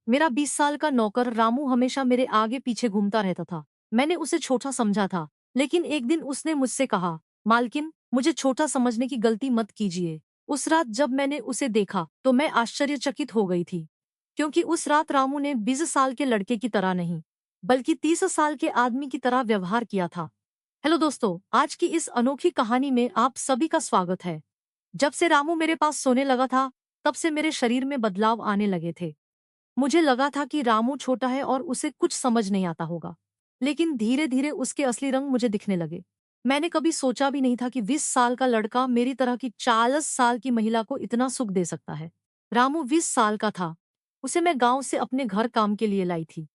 मेरा 20 साल का नौकर रामू हमेशा मेरे आगे पीछे घूमता रहता था। मैंने उसे छोटा समझा था, लेकिन एक दिन उसने मुझसे कहा, मालकिन, मुझे छोटा समझने की गलती मत कीजिए। उस रात जब मैंने उसे देखा तो मैं आश्चर्यचकित हो गई थी, क्योंकि उस रात रामू ने 20 साल के लड़के की तरह नहीं, बल्कि 30 साल के आदमी की तरह व्यवहार किया था। हेलो दोस्तों, आज की इस अनोखी कहानी में आप सभी का स्वागत है। जब से रामू मेरे पास सोने लगा था, तब से मेरे शरीर में बदलाव आने लगे थे। मुझे लगा था कि रामू छोटा है और उसे कुछ समझ नहीं आता होगा, लेकिन धीरे धीरे उसके असली रंग मुझे दिखने लगे। मैंने कभी सोचा भी नहीं था कि 20 साल का लड़का मेरी तरह की 40 साल की महिला को इतना सुख दे सकता है। रामू 20 साल का था। उसे मैं गांव से अपने घर काम के लिए लाई थी।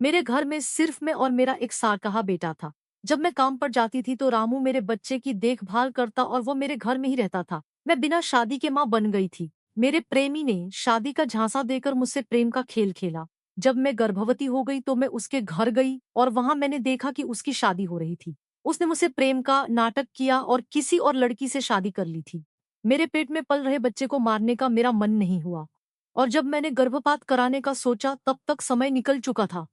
मेरे घर में सिर्फ मैं और मेरा एक साल बेटा था। जब मैं काम पर जाती थी तो रामू मेरे बच्चे की देखभाल करता और वो मेरे घर में ही रहता था। मैं बिना शादी के माँ बन गई थी। मेरे प्रेमी ने शादी का झांसा देकर मुझसे प्रेम का खेल खेला। जब मैं गर्भवती हो गई तो मैं उसके घर गई और वहां मैंने देखा कि उसकी शादी हो रही थी। उसने मुझसे प्रेम का नाटक किया और किसी और लड़की से शादी कर ली थी। मेरे पेट में पल रहे बच्चे को मारने का मेरा मन नहीं हुआ, और जब मैंने गर्भपात कराने का सोचा तब तक समय निकल चुका था।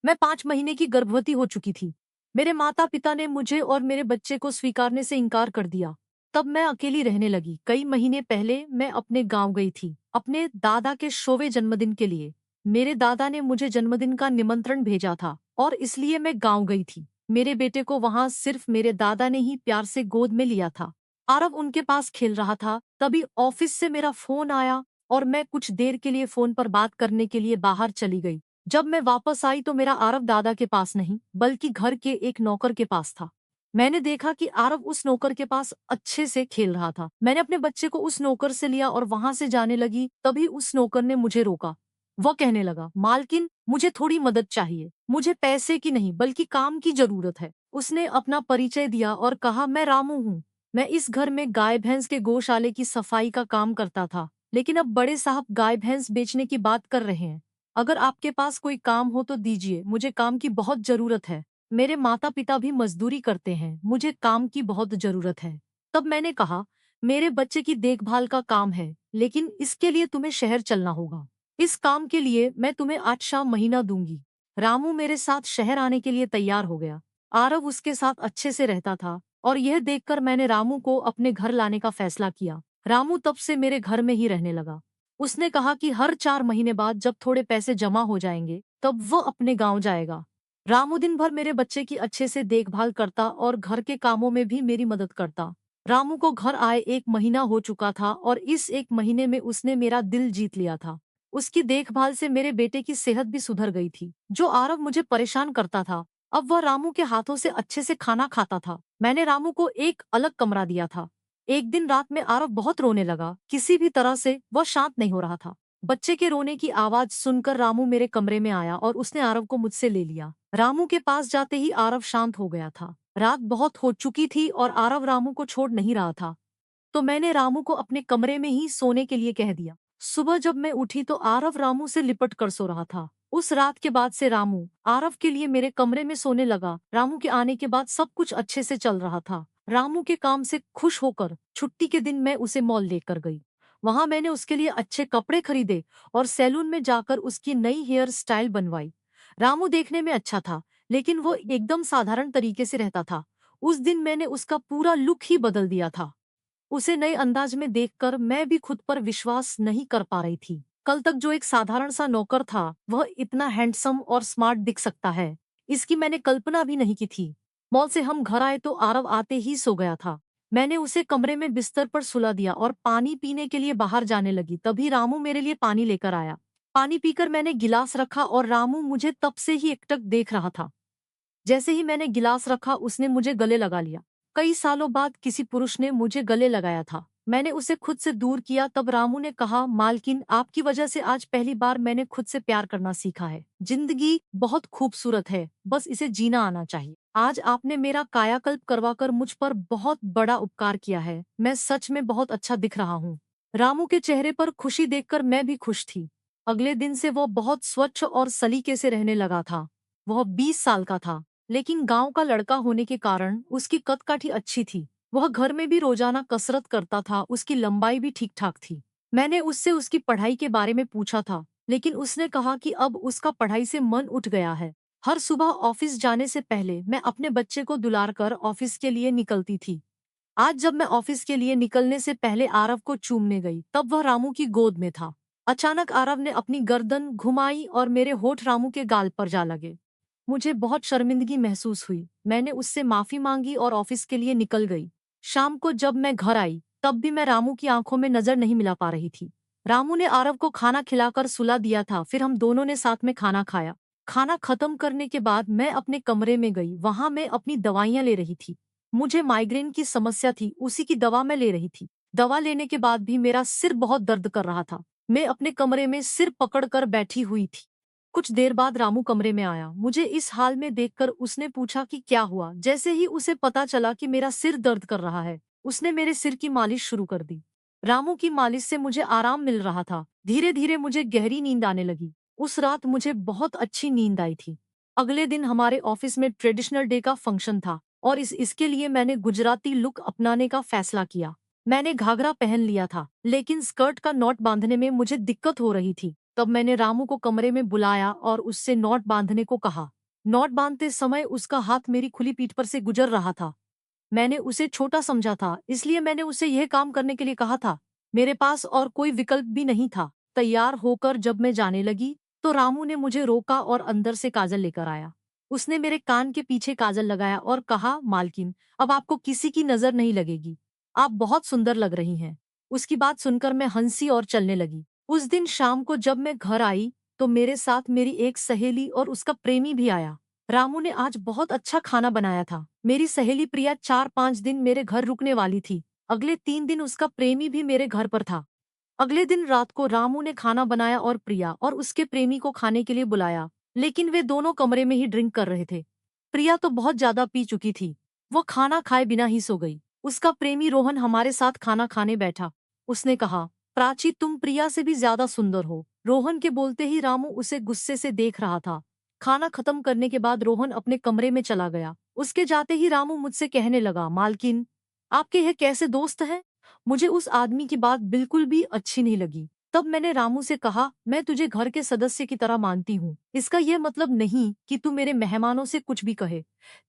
मैं 5 महीने की गर्भवती हो चुकी थी। मेरे माता पिता ने मुझे और मेरे बच्चे को स्वीकारने से इनकार कर दिया। तब मैं अकेली रहने लगी। कई महीने पहले मैं अपने गांव गई थी, अपने दादा के 100वें जन्मदिन के लिए। मेरे दादा ने मुझे जन्मदिन का निमंत्रण भेजा था और इसलिए मैं गांव गई थी। मेरे बेटे को वहां सिर्फ मेरे दादा ने ही प्यार से गोद में लिया था। आरव उनके पास खेल रहा था। तभी ऑफिस से मेरा फोन आया और मैं कुछ देर के लिए फोन पर बात करने के लिए बाहर चली गई। जब मैं वापस आई तो मेरा आरव दादा के पास नहीं, बल्कि घर के एक नौकर के पास था। मैंने देखा कि आरव उस नौकर के पास अच्छे से खेल रहा था। मैंने अपने बच्चे को उस नौकर से लिया और वहां से जाने लगी। तभी उस नौकर ने मुझे रोका। वह कहने लगा, मालकिन, मुझे थोड़ी मदद चाहिए। मुझे पैसे की नहीं बल्कि काम की जरूरत है। उसने अपना परिचय दिया और कहा, मैं रामू हूँ। मैं इस घर में गाय भैंस के गौशाले की सफाई का काम करता था, लेकिन अब बड़े साहब गाय भैंस बेचने की बात कर रहे हैं। अगर आपके पास कोई काम हो तो दीजिए, मुझे काम की बहुत जरूरत है। मेरे माता पिता भी मजदूरी करते हैं, मुझे काम की बहुत जरूरत है। तब मैंने कहा, मेरे बच्चे की देखभाल का काम है, लेकिन इसके लिए तुम्हें शहर चलना होगा। इस काम के लिए मैं तुम्हें 8 महीना दूंगी। रामू मेरे साथ शहर आने के लिए तैयार हो गया। आरव उसके साथ अच्छे से रहता था और यह देखकर मैंने रामू को अपने घर लाने का फैसला किया। रामू तब से मेरे घर में ही रहने लगा। उसने कहा कि हर 4 महीने बाद जब थोड़े पैसे जमा हो जाएंगे तब वो अपने गांव जाएगा। रामू दिन भर मेरे बच्चे की अच्छे से देखभाल करता और घर के कामों में भी मेरी मदद करता। रामू को घर आए 1 महीना हो चुका था और इस 1 महीने में उसने मेरा दिल जीत लिया था। उसकी देखभाल से मेरे बेटे की सेहत भी सुधर गई थी। जो आरव मुझे परेशान करता था, अब वह रामू के हाथों से अच्छे से खाना खाता था। मैंने रामू को एक अलग कमरा दिया था। एक दिन रात में आरव बहुत रोने लगा। किसी भी तरह से वह शांत नहीं हो रहा था। बच्चे के रोने की आवाज सुनकर रामू मेरे कमरे में आया और उसने आरव को मुझसे ले लिया। रामू के पास जाते ही आरव शांत हो गया था। रात बहुत हो चुकी थी और आरव रामू को छोड़ नहीं रहा था, तो मैंने रामू को अपने कमरे में ही सोने के लिए कह दिया। सुबह जब मैं उठी तो आरव रामू से लिपट कर सो रहा था। उस रात के बाद से रामू आरव के लिए मेरे कमरे में सोने लगा। रामू के आने के बाद सब कुछ अच्छे से चल रहा था। रामू के काम से खुश होकर छुट्टी के दिन मैं उसे मॉल लेकर गई। वहां मैंने उसके लिए अच्छे कपड़े खरीदे और सैलून में जाकर उसकी नई हेयर स्टाइल बनवाई। रामू देखने में अच्छा था, लेकिन वो एकदम साधारण तरीके से रहता था। उस दिन मैंने उसका पूरा लुक ही बदल दिया था। उसे नए अंदाज में देखकर मैं भी खुद पर विश्वास नहीं कर पा रही थी। कल तक जो एक साधारण सा नौकर था, वह इतना हैंडसम और स्मार्ट दिख सकता है, इसकी मैंने कल्पना भी नहीं की थी। मॉल से हम घर आए तो आरव आते ही सो गया था। मैंने उसे कमरे में बिस्तर पर सुला दिया और पानी पीने के लिए बाहर जाने लगी। तभी रामू मेरे लिए पानी लेकर आया। पानी पीकर मैंने गिलास रखा और रामू मुझे तब से ही एकटक देख रहा था। जैसे ही मैंने गिलास रखा उसने मुझे गले लगा लिया। कई सालों बाद किसी पुरुष ने मुझे गले लगाया था। मैंने उसे खुद से दूर किया। तब रामू ने कहा, मालकिन, आपकी वजह से आज पहली बार मैंने खुद से प्यार करना सीखा है। जिंदगी बहुत खूबसूरत है, बस इसे जीना आना चाहिए। आज आपने मेरा कायाकल्प करवाकर मुझ पर बहुत बड़ा उपकार किया है। मैं सच में बहुत अच्छा दिख रहा हूँ। रामू के चेहरे पर खुशी देखकर मैं भी खुश थी। अगले दिन से वो बहुत स्वच्छ और सलीके से रहने लगा था। वह 20 साल का था, लेकिन गांव का लड़का होने के कारण उसकी कदकाठी अच्छी थी। वह घर में भी रोजाना कसरत करता था, उसकी लंबाई भी ठीक ठाक थी। मैंने उससे उसकी पढ़ाई के बारे में पूछा था, लेकिन उसने कहा कि अब उसका पढ़ाई से मन उठ गया है। हर सुबह ऑफिस जाने से पहले मैं अपने बच्चे को दुलार कर ऑफिस के लिए निकलती थी। आज जब मैं ऑफिस के लिए निकलने से पहले आरव को चूमने गई, तब वह रामू की गोद में था। अचानक आरव ने अपनी गर्दन घुमाई और मेरे होठ रामू के गाल पर जा लगे। मुझे बहुत शर्मिंदगी महसूस हुई। मैंने उससे माफी मांगी और ऑफिस के लिए निकल गई। शाम को जब मैं घर आई, तब भी मैं रामू की आंखों में नजर नहीं मिला पा रही थी। रामू ने आरव को खाना खिलाकर सुला दिया था, फिर हम दोनों ने साथ में खाना खाया। खाना खत्म करने के बाद मैं अपने कमरे में गई। वहां मैं अपनी दवाइयां ले रही थी। मुझे माइग्रेन की समस्या थी, उसी की दवा मैं ले रही थी। दवा लेने के बाद भी मेरा सिर बहुत दर्द कर रहा था। मैं अपने कमरे में सिर पकड़कर बैठी हुई थी। कुछ देर बाद रामू कमरे में आया। मुझे इस हाल में देखकर उसने पूछा कि क्या हुआ। जैसे ही उसे पता चला कि मेरा सिर दर्द कर रहा है, उसने मेरे सिर की मालिश शुरू कर दी। रामू की मालिश से मुझे आराम मिल रहा था। धीरे धीरे मुझे गहरी नींद आने लगी। उस रात मुझे बहुत अच्छी नींद आई थी। अगले दिन हमारे ऑफिस में ट्रेडिशनल डे का फंक्शन था और इसके लिए मैंने गुजराती लुक अपनाने का फैसला किया। मैंने घाघरा पहन लिया था, लेकिन स्कर्ट का नॉट बांधने में मुझे दिक्कत हो रही थी। तब मैंने रामू को कमरे में बुलाया और उससे नॉट बांधने को कहा। नॉट बांधते समय उसका हाथ मेरी खुली पीठ पर से गुजर रहा था। मैंने उसे छोटा समझा था, इसलिए मैंने उसे यह काम करने के लिए कहा था। मेरे पास और कोई विकल्प भी नहीं था। तैयार होकर जब मैं जाने लगी, तो रामू ने मुझे रोका और अंदर से काजल लेकर आया। उसने मेरे कान के पीछे काजल लगाया और कहा, मालकिन, अब आपको किसी की नजर नहीं लगेगी। आप बहुत सुंदर लग रही हैं। उसकी बात सुनकर मैं हंसी और चलने लगी। उस दिन शाम को जब मैं घर आई, तो मेरे साथ मेरी एक सहेली और उसका प्रेमी भी आया। रामू ने आज बहुत अच्छा खाना बनाया था। मेरी सहेली प्रिया 4-5 दिन मेरे घर रुकने वाली थी। अगले 3 दिन उसका प्रेमी भी मेरे घर पर था। अगले दिन रात को रामू ने खाना बनाया और प्रिया और उसके प्रेमी को खाने के लिए बुलाया, लेकिन वे दोनों कमरे में ही ड्रिंक कर रहे थे। प्रिया तो बहुत ज्यादा पी चुकी थी। वो खाना खाए बिना ही सो गई। उसका प्रेमी रोहन हमारे साथ खाना खाने बैठा। उसने कहा, प्राची, तुम प्रिया से भी ज्यादा सुंदर हो। रोहन के बोलते ही रामू उसे गुस्से से देख रहा था। खाना खत्म करने के बाद रोहन अपने कमरे में चला गया। उसके जाते ही रामू मुझसे कहने लगा, मालकिन, आपके यह कैसे दोस्त हैं? मुझे उस आदमी की बात बिल्कुल भी अच्छी नहीं लगी। तब मैंने रामू से कहा, मैं तुझे घर के सदस्य की तरह मानती हूँ। इसका यह मतलब नहीं कि तू मेरे मेहमानों से कुछ भी कहे।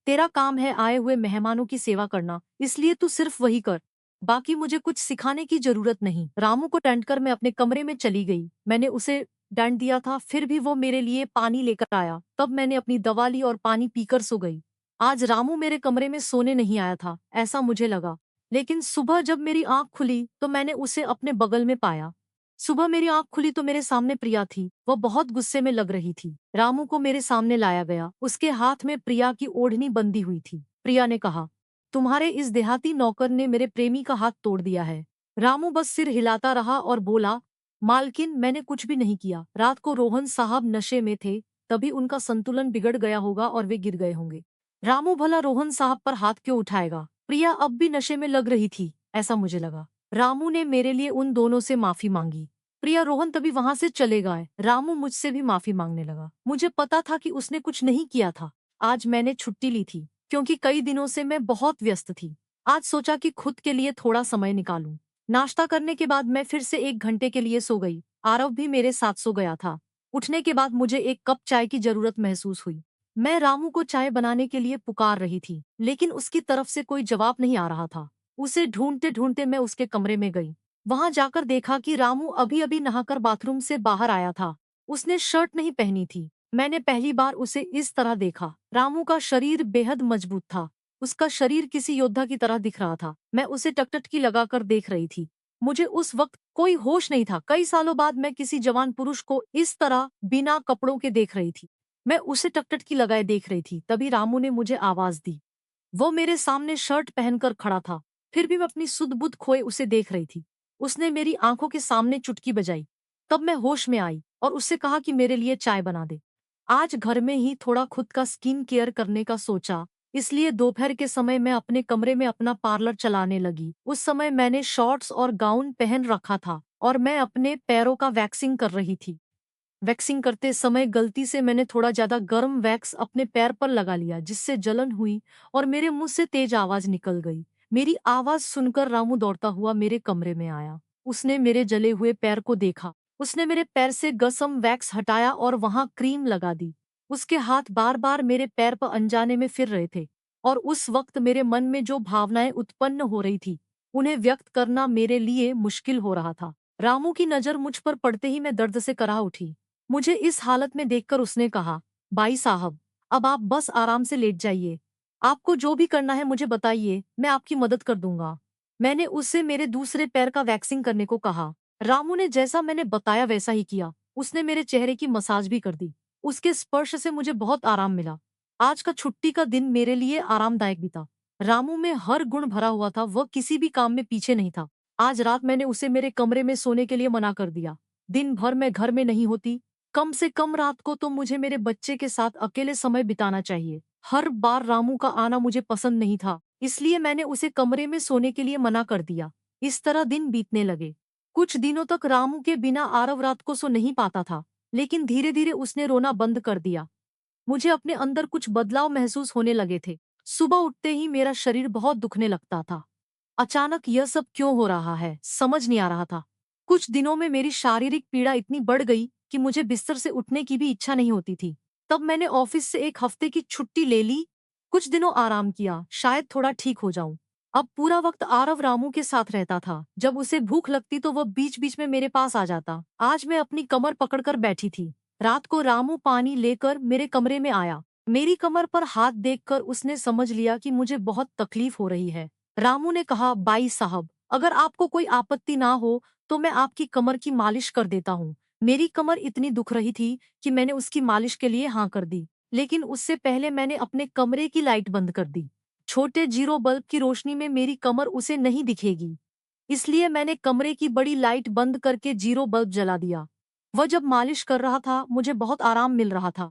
तेरा काम है आए हुए मेहमानों की सेवा करना, इसलिए तू सिर्फ वही कर। बाकी मुझे कुछ सिखाने की जरूरत नहीं। रामू को डांट कर मैं अपने कमरे में चली गई। मैंने उसे डांट दिया था, फिर भी वो मेरे लिए पानी लेकर आया। तब मैंने अपनी दवा ली और पानी पीकर सो गई। आज रामू मेरे कमरे में सोने नहीं आया था, ऐसा मुझे लगा। लेकिन सुबह जब मेरी आंख खुली, तो मैंने उसे अपने बगल में पाया। सुबह मेरी आंख खुली तो मेरे सामने प्रिया थी। वह बहुत गुस्से में लग रही थी। रामू को मेरे सामने लाया गया। उसके हाथ में प्रिया की ओढ़नी बंधी हुई थी। प्रिया ने कहा, तुम्हारे इस देहाती नौकर ने मेरे प्रेमी का हाथ तोड़ दिया है। रामू बस सिर हिलाता रहा और बोला, मालकिन, मैंने कुछ भी नहीं किया। रात को रोहन साहब नशे में थे, तभी उनका संतुलन बिगड़ गया होगा और वे गिर गए होंगे। रामू भला रोहन साहब पर हाथ क्यों उठाएगा? प्रिया अब भी नशे में लग रही थी, ऐसा मुझे लगा। रामू ने मेरे लिए उन दोनों से माफी मांगी। प्रिया रोहन तभी वहां से चले गए। रामू मुझसे भी माफी मांगने लगा। मुझे पता था कि उसने कुछ नहीं किया था। आज मैंने छुट्टी ली थी, क्योंकि कई दिनों से मैं बहुत व्यस्त थी। आज सोचा कि खुद के लिए थोड़ा समय निकालूं। नाश्ता करने के बाद मैं फिर से 1 घंटे के लिए सो गई। आरव भी मेरे साथ सो गया था। उठने के बाद मुझे एक कप चाय की जरूरत महसूस हुई। मैं रामू को चाय बनाने के लिए पुकार रही थी, लेकिन उसकी तरफ से कोई जवाब नहीं आ रहा था। उसे ढूंढते ढूंढते मैं उसके कमरे में गई। वहां जाकर देखा कि रामू अभी अभी नहाकर बाथरूम से बाहर आया था। उसने शर्ट नहीं पहनी थी। मैंने पहली बार उसे इस तरह देखा। रामू का शरीर बेहद मजबूत था। उसका शरीर किसी योद्धा की तरह दिख रहा था। मैं उसे टकटकी लगाकर देख रही थी। मुझे उस वक्त कोई होश नहीं था। कई सालों बाद मैं किसी जवान पुरुष को इस तरह बिना कपड़ों के देख रही थी। मैं उसे टकटकी लगाए देख रही थी। तभी रामू ने मुझे आवाज दी। वो मेरे सामने शर्ट पहनकर खड़ा था। फिर भी मैं अपनी सुध-बुध खोए उसे देख रही थी। उसने मेरी आंखों के सामने चुटकी बजाई। तब मैं होश में आई और उससे कहा कि मेरे लिए चाय बना दे। आज घर में ही थोड़ा खुद का स्किन केयर करने का सोचा, इसलिए दोपहर के समय मैं अपने कमरे में अपना पार्लर चलाने लगी। उस समय मैंने शॉर्ट्स और गाउन पहन रखा था और मैं अपने पैरों का वैक्सिंग कर रही थी। वैक्सिंग करते समय गलती से मैंने थोड़ा ज्यादा गर्म वैक्स अपने पैर पर लगा लिया, जिससे जलन हुई और मेरे मुंह से तेज आवाज निकल गई। मेरी आवाज सुनकर रामू दौड़ता हुआ मेरे कमरे में आया। उसने मेरे जले हुए पैर को देखा। उसने मेरे पैर से गसम वैक्स हटाया और वहां क्रीम लगा दी। उसके हाथ बार बार मेरे पैर पर अनजाने में फिर रहे थे और उस वक्त मेरे मन में जो भावनाएं उत्पन्न हो रही थी उन्हें व्यक्त करना मेरे लिए मुश्किल हो रहा था। रामू की नजर मुझ पर पड़ते ही मैं दर्द से कराह उठी। मुझे इस हालत में देखकर उसने कहा, भाई साहब, अब आप बस आराम से लेट जाइए। आपको जो भी करना है मुझे बताइए, मैं आपकी मदद कर दूंगा। मैंने उससे मेरे दूसरे पैर का वैक्सिंग करने को कहा। रामू ने जैसा मैंने बताया वैसा ही किया। उसने मेरे चेहरे की मसाज भी कर दी। उसके स्पर्श से मुझे बहुत आराम मिला। आज का छुट्टी का दिन मेरे लिए आरामदायक बीता। रामू में हर गुण भरा हुआ था, वह किसी भी काम में पीछे नहीं था। आज रात मैंने उसे मेरे कमरे में सोने के लिए मना कर दिया। दिन भर मैं घर में नहीं होती, कम से कम रात को तो मुझे मेरे बच्चे के साथ अकेले समय बिताना चाहिए। हर बार रामू का आना मुझे पसंद नहीं था, इसलिए मैंने उसे कमरे में सोने के लिए मना कर दिया। इस तरह दिन बीतने लगे। कुछ दिनों तक रामू के बिना आरव रात को सो नहीं पाता था, लेकिन धीरे धीरे उसने रोना बंद कर दिया। मुझे अपने अंदर कुछ बदलाव महसूस होने लगे थे। सुबह उठते ही मेरा शरीर बहुत दुखने लगता था। अचानक यह सब क्यों हो रहा है, समझ नहीं आ रहा था। कुछ दिनों में मेरी शारीरिक पीड़ा इतनी बढ़ गई कि मुझे बिस्तर से उठने की भी इच्छा नहीं होती थी। तब मैंने ऑफिस से एक हफ्ते की छुट्टी ले ली। कुछ दिनों आराम किया, शायद थोड़ा ठीक हो जाऊं। अब पूरा वक्त आरव रामू के साथ रहता था। जब उसे भूख लगती तो वह बीच बीच में मेरे पास आ जाता। आज मैं अपनी कमर पकड़कर बैठी थी। रात को रामू पानी लेकर मेरे कमरे में आया। मेरी कमर पर हाथ देखकर उसने समझ लिया कि मुझे बहुत तकलीफ हो रही है। रामू ने कहा, बाई साहब, अगर आपको कोई आपत्ति ना हो तो मैं आपकी कमर की मालिश कर देता हूँ। मेरी कमर इतनी दुख रही थी कि मैंने उसकी मालिश के लिए हाँ कर दी, लेकिन उससे पहले मैंने अपने कमरे की लाइट बंद कर दी। छोटे जीरो बल्ब की रोशनी में मेरी कमर उसे नहीं दिखेगी, इसलिए मैंने कमरे की बड़ी लाइट बंद करके जीरो बल्ब जला दिया। वह जब मालिश कर रहा था मुझे बहुत आराम मिल रहा था।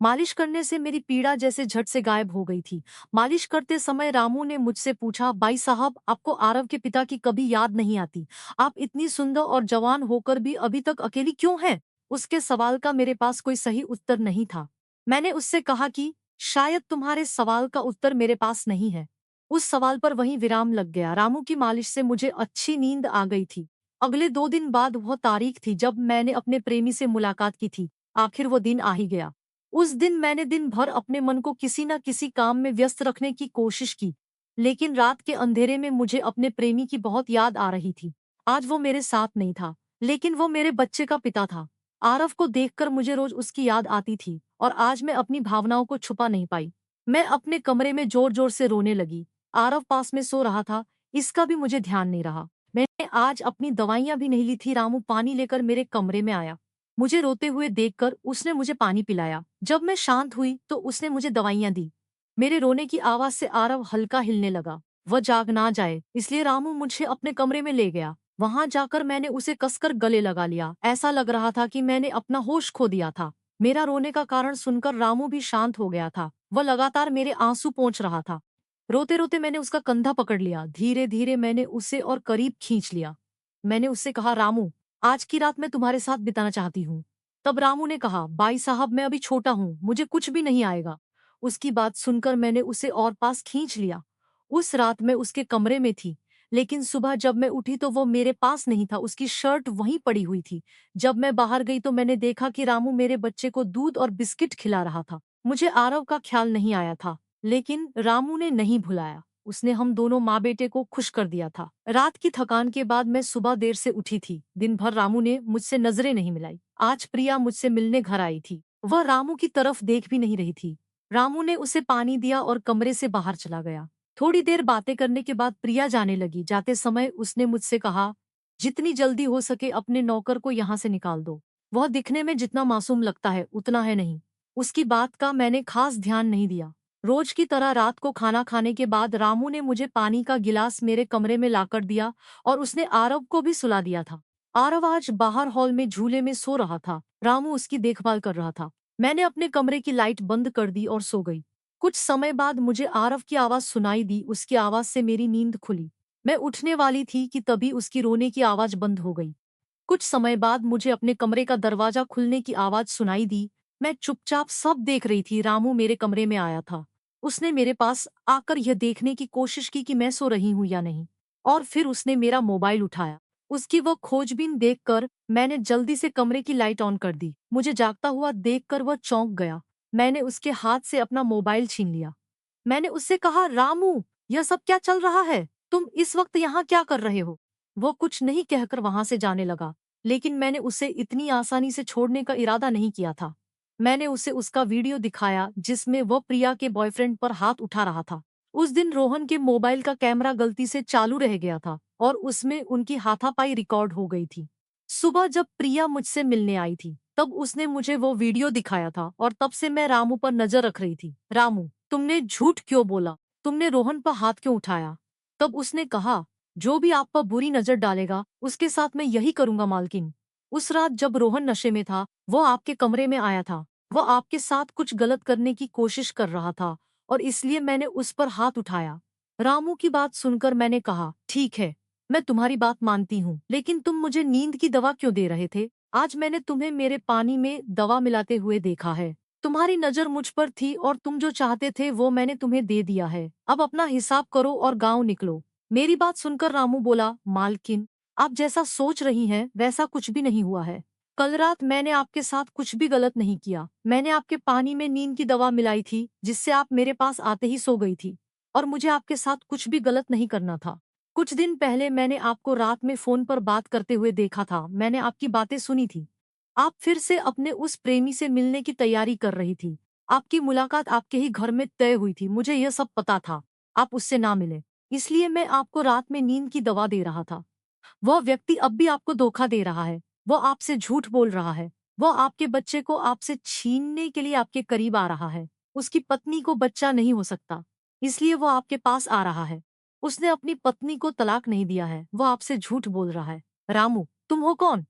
मालिश करने से मेरी पीड़ा जैसे झट से गायब हो गई थी। मालिश करते समय रामू ने मुझसे पूछा, भाई साहब, आपको आरव के पिता की कभी याद नहीं आती? आप इतनी सुंदर और जवान होकर भी अभी तक अकेली क्यों हैं? उसके सवाल का मेरे पास कोई सही उत्तर नहीं था। मैंने उससे कहा कि शायद तुम्हारे सवाल का उत्तर मेरे पास नहीं है। उस सवाल पर वहीं विराम लग गया। रामू की मालिश से मुझे अच्छी नींद आ गई थी। अगले 2 दिन बाद वह तारीख थी जब मैंने अपने प्रेमी से मुलाकात की थी। आखिर वो दिन आ ही गया। उस दिन मैंने दिन भर अपने मन को किसी न किसी काम में व्यस्त रखने की कोशिश की, लेकिन रात के अंधेरे में मुझे अपने प्रेमी की बहुत याद आ रही थी। आज वो मेरे साथ नहीं था, लेकिन वो मेरे बच्चे का पिता था। आरव को देखकर मुझे रोज उसकी याद आती थी और आज मैं अपनी भावनाओं को छुपा नहीं पाई। मैं अपने कमरे में जोर जोर से रोने लगी। आरव पास में सो रहा था, इसका भी मुझे ध्यान नहीं रहा। मैंने आज अपनी दवाइयां भी नहीं ली थी। रामू पानी लेकर मेरे कमरे में आया। मुझे रोते हुए देखकर उसने मुझे पानी पिलाया। जब मैं शांत हुई तो उसने मुझे दवाइयां दी। मेरे रोने की आवाज से आरव हल्का हिलने लगा। वह जाग ना जाए इसलिए रामू मुझे अपने कमरे में ले गया। वहां जाकर मैंने उसे कसकर गले लगा लिया। ऐसा लग रहा था कि मैंने अपना होश खो दिया था। मेरा रोने का कारण सुनकर रामू भी शांत हो गया था। वह लगातार मेरे आंसू पोंछ रहा था। रोते रोते मैंने उसका कंधा पकड़ लिया। धीरे धीरे मैंने उसे और करीब खींच लिया। मैंने उससे कहा, रामू, आज की रात मैं तुम्हारे साथ बिताना चाहती हूँ। तब रामू ने कहा, भाई साहब, मैं अभी छोटा हूँ, मुझे कुछ भी नहीं आएगा। उसकी बात सुनकर मैंने उसे और पास खींच लिया। उस रात मैं उसके कमरे में थी, लेकिन सुबह जब मैं उठी तो वो मेरे पास नहीं था। उसकी शर्ट वहीं पड़ी हुई थी। जब मैं बाहर गई तो मैंने देखा कि रामू मेरे बच्चे को दूध और बिस्किट खिला रहा था। मुझे आरव का ख्याल नहीं आया था, लेकिन रामू ने नहीं भुलाया। उसने हम दोनों माँ बेटे को खुश कर दिया था। रात की थकान के बाद मैं सुबह देर से उठी थी। दिन भर रामू ने मुझसे नजरें नहीं मिलाई। आज प्रिया मुझसे मिलने घर आई थी। वह रामू की तरफ देख भी नहीं रही थी। रामू ने उसे पानी दिया और कमरे से बाहर चला गया। थोड़ी देर बातें करने के बाद प्रिया जाने लगी। जाते समय उसने मुझसे कहा, जितनी जल्दी हो सके अपने नौकर को यहाँ से निकाल दो। वह दिखने में जितना मासूम लगता है उतना है नहीं। उसकी बात का मैंने खास ध्यान नहीं दिया। रोज की तरह रात को खाना खाने के बाद रामू ने मुझे पानी का गिलास मेरे कमरे में लाकर दिया और उसने आरव को भी सुला दिया था। आरव आज बाहर हॉल में झूले में सो रहा था। रामू उसकी देखभाल कर रहा था। मैंने अपने कमरे की लाइट बंद कर दी और सो गई। कुछ समय बाद मुझे आरव की आवाज सुनाई दी। उसकी आवाज से मेरी नींद खुली। मैं उठने वाली थी कि तभी उसकी रोने की आवाज बंद हो गई। कुछ समय बाद मुझे अपने कमरे का दरवाजा खुलने की आवाज सुनाई दी। मैं चुपचाप सब देख रही थी। रामू मेरे कमरे में आया था। उसने मेरे पास आकर यह देखने की कोशिश की कि मैं सो रही हूं या नहीं, और फिर उसने मेरा मोबाइल उठाया। उसकी वो खोजबीन देखकर मैंने जल्दी से कमरे की लाइट ऑन कर दी। मुझे जागता हुआ देखकर वह चौंक गया। मैंने उसके हाथ से अपना मोबाइल छीन लिया। मैंने उससे कहा, रामू, यह सब क्या चल रहा है? तुम इस वक्त यहाँ क्या कर रहे हो? वो कुछ नहीं कहकर वहां से जाने लगा, लेकिन मैंने उसे इतनी आसानी से छोड़ने का इरादा नहीं किया था। मैंने उसे उसका वीडियो दिखाया जिसमें वह प्रिया के बॉयफ्रेंड पर हाथ उठा रहा था। उस दिन रोहन के मोबाइल का कैमरा गलती से चालू रह गया था और उसमें उनकी हाथापाई रिकॉर्ड हो गई थी। सुबह जब प्रिया मुझसे मिलने आई थी, तब उसने मुझे वो वीडियो दिखाया था और तब से मैं रामू पर नजर रख रही थी। रामू, तुमने झूठ क्यों बोला? तुमने रोहन पर हाथ क्यों उठाया? तब उसने कहा, जो भी आप पर बुरी नजर डालेगा उसके साथ मैं यही करूंगा मालकिन। उस रात जब रोहन नशे में था, वो आपके कमरे में आया था। वो आपके साथ कुछ गलत करने की कोशिश कर रहा था और इसलिए मैंने उस पर हाथ उठाया। रामू की बात सुनकर मैंने कहा, ठीक है, मैं तुम्हारी बात मानती हूँ, लेकिन तुम मुझे नींद की दवा क्यों दे रहे थे? आज मैंने तुम्हें मेरे पानी में दवा मिलाते हुए देखा है। तुम्हारी नजर मुझ पर थी और तुम जो चाहते थे वो मैंने तुम्हें दे दिया है। अब अपना हिसाब करो और गांव निकलो। मेरी बात सुनकर रामू बोला, मालकिन, आप जैसा सोच रही हैं वैसा कुछ भी नहीं हुआ है। कल रात मैंने आपके साथ कुछ भी गलत नहीं किया। मैंने आपके पानी में नींद की दवा मिलाई थी जिससे आप मेरे पास आते ही सो गई थी और मुझे आपके साथ कुछ भी गलत नहीं करना था। कुछ दिन पहले मैंने आपको रात में फोन पर बात करते हुए देखा था। मैंने आपकी बातें सुनी थी। आप फिर से अपने उस प्रेमी से मिलने की तैयारी कर रही थी। आपकी मुलाकात आपके ही घर में तय हुई थी। मुझे यह सब पता था। आप उससे ना मिले, इसलिए मैं आपको रात में नींद की दवा दे रहा था। वह व्यक्ति अब भी आपको धोखा दे रहा है। वो आपसे झूठ बोल रहा है। वो आपके बच्चे को आपसे छीनने के लिए आपके करीब आ रहा है। उसकी पत्नी को बच्चा नहीं हो सकता, इसलिए वो आपके पास आ रहा है। उसने अपनी पत्नी को तलाक नहीं दिया है। वो आपसे झूठ बोल रहा है। रामू, तुम हो कौन?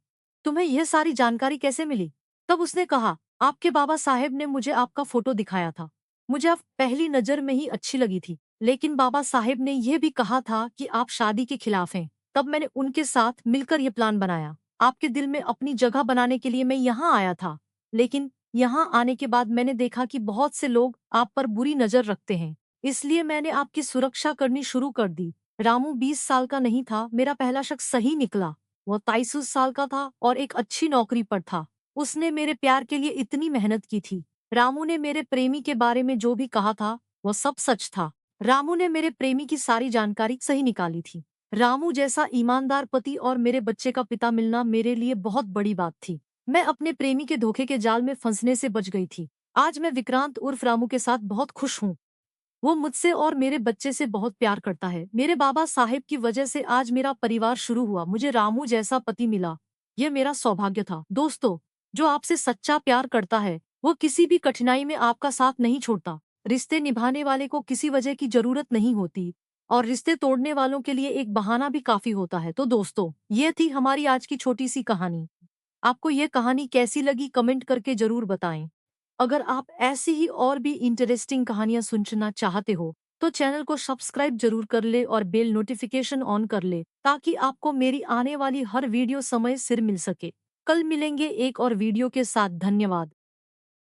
तुम्हें यह सारी जानकारी कैसे मिली? तब उसने कहा, आपके बाबा साहेब ने मुझे आपका फोटो दिखाया था। मुझे आप पहली नजर में ही अच्छी लगी थी, लेकिन बाबा साहेब ने यह भी कहा था कि आप शादी के खिलाफ हैं। तब मैंने उनके साथ मिलकर ये प्लान बनाया। आपके दिल में अपनी जगह बनाने के लिए मैं यहाँ आया था। लेकिन यहाँ आने के बाद मैंने देखा कि बहुत से लोग आप पर बुरी नजर रखते हैं। इसलिए मैंने आपकी सुरक्षा करनी शुरू कर दी। रामू 20 साल का नहीं था। मेरा पहला शख्स सही निकला। वो 23 साल का था और एक अच्छी नौकरी पर था। उसने मेरे प्यार के लिए इतनी मेहनत की थी। रामू ने मेरे प्रेमी के बारे में जो भी कहा था वो सब सच था। रामू ने मेरे प्रेमी की सारी जानकारी सही निकाली थी। रामू जैसा ईमानदार पति और मेरे बच्चे का पिता मिलना मेरे लिए बहुत बड़ी बात थी। मैं अपने प्रेमी के धोखे के जाल में फंसने से बच गई थी। आज मैं विक्रांत उर्फ रामू के साथ बहुत खुश हूँ। वो मुझसे और मेरे बच्चे से बहुत प्यार करता है। मेरे बाबा साहेब की वजह से आज मेरा परिवार शुरू हुआ। मुझे रामू जैसा पति मिला। यह मेरा सौभाग्य था। दोस्तों, जो आपसे सच्चा प्यार करता है वो किसी भी कठिनाई में आपका साथ नहीं छोड़ता। रिश्ते निभाने वाले को किसी वजह की जरूरत नहीं होती और रिश्ते तोड़ने वालों के लिए एक बहाना भी काफी होता है। तो दोस्तों, ये थी हमारी आज की छोटी सी कहानी। आपको ये कहानी कैसी लगी कमेंट करके जरूर बताएं। अगर आप ऐसी ही और भी इंटरेस्टिंग कहानियां सुनना चाहते हो तो चैनल को सब्सक्राइब जरूर कर ले और बेल नोटिफिकेशन ऑन कर ले ताकि आपको मेरी आने वाली हर वीडियो समय सिर मिल सके। कल मिलेंगे एक और वीडियो के साथ। धन्यवाद।